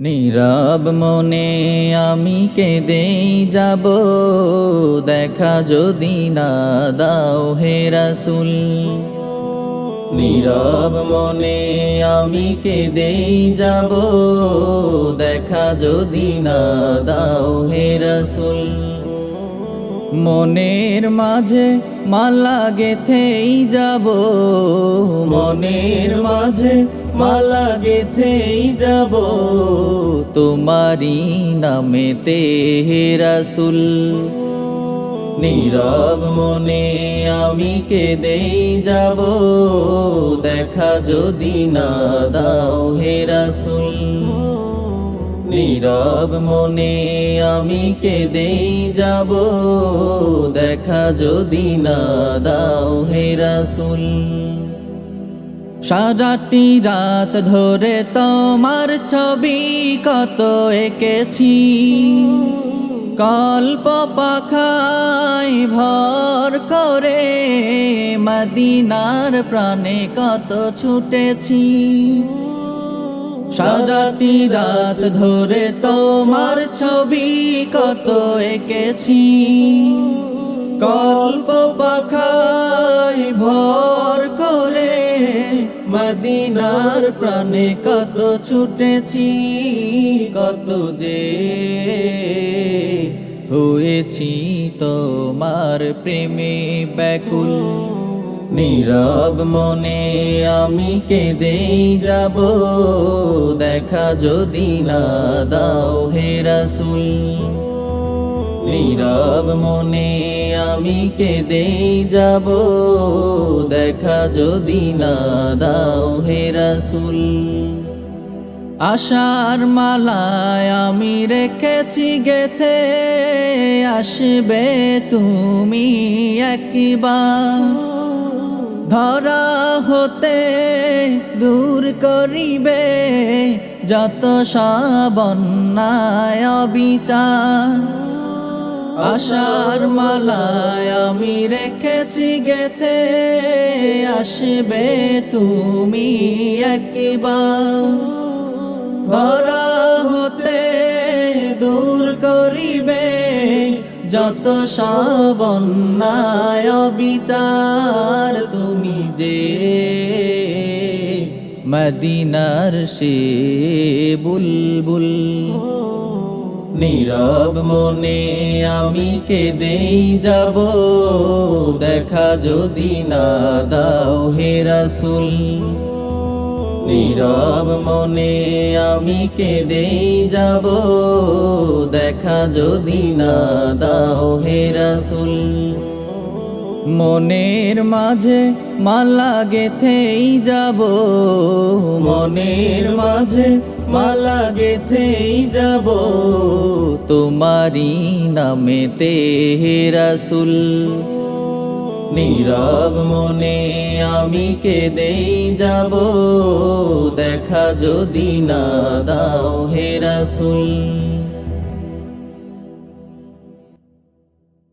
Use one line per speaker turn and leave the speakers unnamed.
নীরব মনে আমি কেঁদেই যাব, দেখা যদি না দাও হে রাসূল। নীরব মনে আমি কেঁদেই যাব, দেখা যদি না দাও হে রাসূল। মনের মাঝে মালা গেথেই যাব, মনের মাঝে মালা গেথেই যাব, তোমারি নামেতে হে রাসূল। নীরব মনে আমি কেঁদেই যাব, দেখা যদি না দাও হে রাসূল। নীরব মনে আমি কেঁদেই যাব, দেখা যদি না দাও হে রাসূল। সারাটি রাত ধরে তোমার ছবি কত এঁকেছি, কল্প পাখায় ভর করে মদিনার প্রাণে কত ছুটেছি। সারাটি রাত ধরে তোমার ছবি কত এঁকেছি, কল্প পাখায় ভর করে মদিনার প্রাণে কত ছুটেছি। কত যে হয়েছি তোমার প্রেমে ব্যাকুল। নীরব মনে আমি কেঁদেই যাব, দেখা যদি না দাও হে রাসূল। নীরব মনে আমি কেঁদেই যাব, দেখা যদি না দাও হে রাসূল। আশার মালায় আমি রেখেছি গেথে, আসবে তুমি একবার। ধরা হতে দূর করিবে যত সবন্যায় বিচার। আশার মালায় আমি রেখেছি গেথে, আসবে তুমি একবার। ধরা হতে দূর করিবে যত সবন্যায় বিচার। তুমি যে মদিনার সে বুলবুল। নীরব মনে আমি কেঁদেই যাব, দেখা যদি না দাও হে রাসূল। নীরব মনে আমি কেঁদেই যাব, দেখা যদি না দাও হে রাসূল। মনের মাঝে মালা গেথেই যাব, মনের মাঝে মালা গেথেই যাব, তোমারি নামেতে হে রাসূল। নীরব মনে আমি কেঁদেই যাব, দেখা যদি না দাও হে রাসূল।